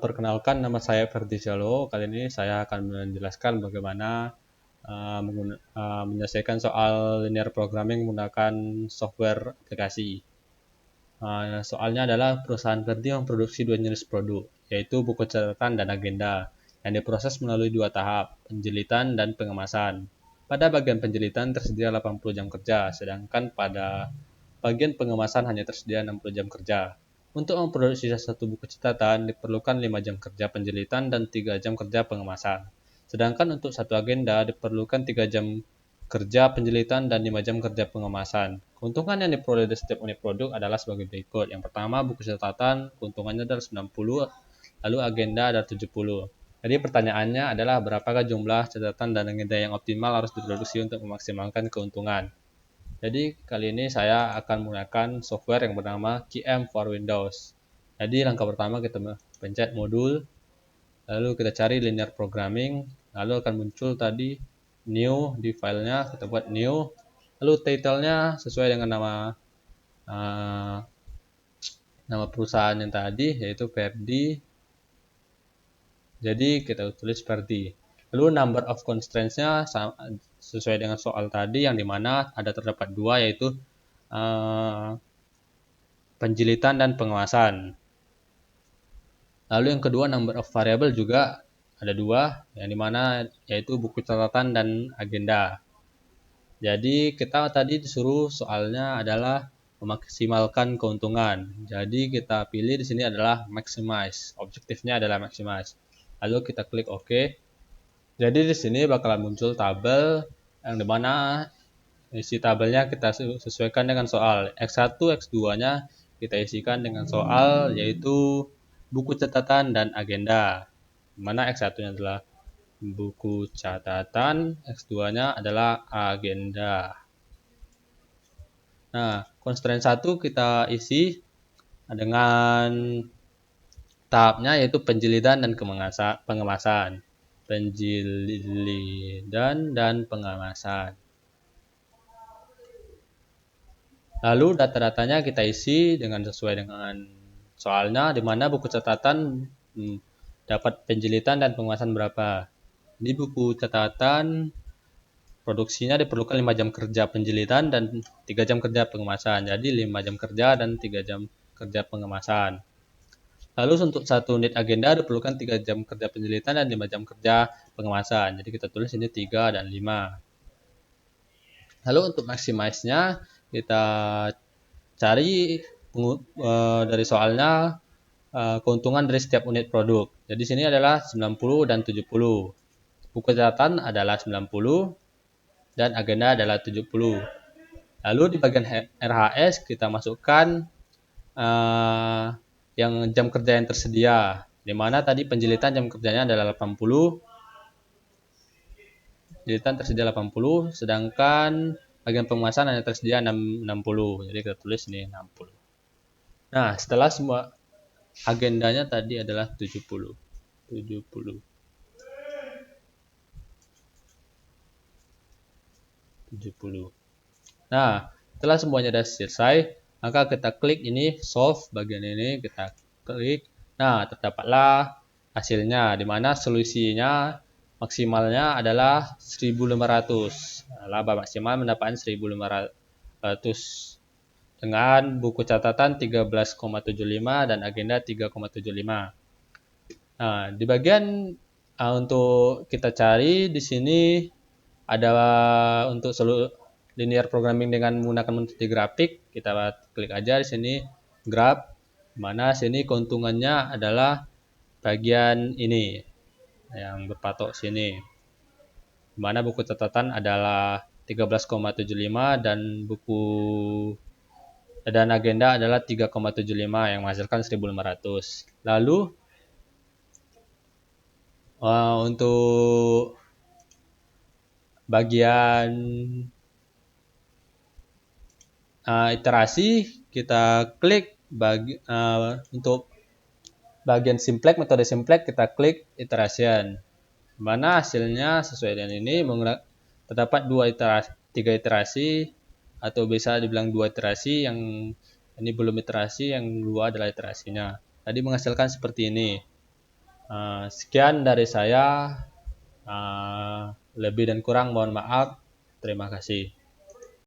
Perkenalkan, nama saya Ferdi Jalo. Kali ini saya akan menjelaskan bagaimana menyelesaikan soal linear programming menggunakan software aplikasi. Soalnya adalah perusahaan Ferdi memproduksi dua jenis produk, yaitu buku catatan dan agenda, yang diproses melalui dua tahap, penjilitan dan pengemasan. Pada bagian penjilitan tersedia 80 jam kerja, sedangkan pada bagian pengemasan hanya tersedia 60 jam kerja. Untuk memproduksi satu buku catatan diperlukan 5 jam kerja penjilitan dan 3 jam kerja pengemasan. Sedangkan untuk satu agenda diperlukan 3 jam kerja penjilitan dan 5 jam kerja pengemasan. Keuntungan yang diperoleh dari setiap unit produk adalah sebagai berikut. Yang pertama, buku catatan, keuntungannya adalah 90, lalu agenda ada 70. Jadi pertanyaannya adalah berapakah jumlah catatan dan agenda yang optimal harus diproduksi untuk memaksimalkan keuntungan. Jadi kali ini saya akan menggunakan software yang bernama QM for Windows. Jadi langkah pertama kita pencet modul, lalu kita cari linear programming, lalu akan muncul tadi new di filenya, kita buat new, lalu title-nya sesuai dengan nama perusahaan yang tadi, yaitu Ferdi. Jadi kita tulis Ferdi. Lalu number of constraints-nya sesuai dengan soal tadi, yang dimana ada terdapat dua, yaitu penjilitan dan pengawasan. Lalu yang kedua, number of variable juga ada dua, yang dimana yaitu buku catatan dan agenda. Jadi kita tadi disuruh soalnya adalah memaksimalkan keuntungan. Jadi kita pilih di sini adalah maximize. Objektifnya adalah maximize. Lalu kita klik OK. Jadi di sini bakalan muncul tabel yang dimana isi tabelnya kita sesuaikan dengan soal. X1, X2-nya kita isikan dengan soal yaitu buku catatan dan agenda. Mana X1-nya adalah buku catatan, X2-nya adalah agenda. Nah, constraint 1 kita isi dengan tahapnya yaitu penjilitan dan pengemasan. Penjilitan dan pengemasan. Lalu data-datanya kita isi dengan sesuai dengan soalnya, di mana buku catatan dapat penjilitan dan pengemasan berapa. Di buku catatan produksinya diperlukan 5 jam kerja penjilitan dan 3 jam kerja pengemasan. Jadi 5 jam kerja dan 3 jam kerja pengemasan. Lalu untuk satu unit agenda diperlukan 3 jam kerja penjilitan dan 5 jam kerja pengemasan. Jadi kita tulis ini 3 dan 5. Lalu untuk maximize-nya kita cari dari soalnya keuntungan dari setiap unit produk. Jadi sini adalah 90 dan 70. Buku catatan adalah 90 dan agenda adalah 70. Lalu di bagian RHS kita masukkan yang jam kerja yang tersedia. Di mana tadi penjilitan jam kerjanya adalah 80. Penjilitan tersedia 80, sedangkan bagian pengemasan hanya tersedia 60. Jadi kita tulis ini 60. Nah, setelah semua agendanya tadi adalah 70. Nah, setelah semuanya sudah selesai, maka kita klik ini solve bagian ini, kita klik. Nah, terdapatlah hasilnya, di mana solusinya maksimalnya adalah 1500. Laba maksimal mendapatkan 1500 dengan buku catatan 13,75 dan agenda 3,75. Nah, di bagian untuk kita cari di sini ada untuk linear programming dengan menggunakan metode grafik. Kita klik aja di sini graph, mana sini keuntungannya adalah bagian ini yang berpatok sini, mana buku catatan adalah 13,75 dan agenda adalah 3,75 yang menghasilkan 1500. Lalu untuk bagian iterasi kita klik untuk bagian simplex, metode simplex kita klik iteration, mana hasilnya sesuai dengan ini terdapat 3 iterasi atau bisa dibilang 2 iterasi, yang ini belum iterasi, yang 2 adalah iterasinya. Tadi menghasilkan seperti ini. Sekian dari saya. Lebih dan kurang mohon maaf. Terima kasih.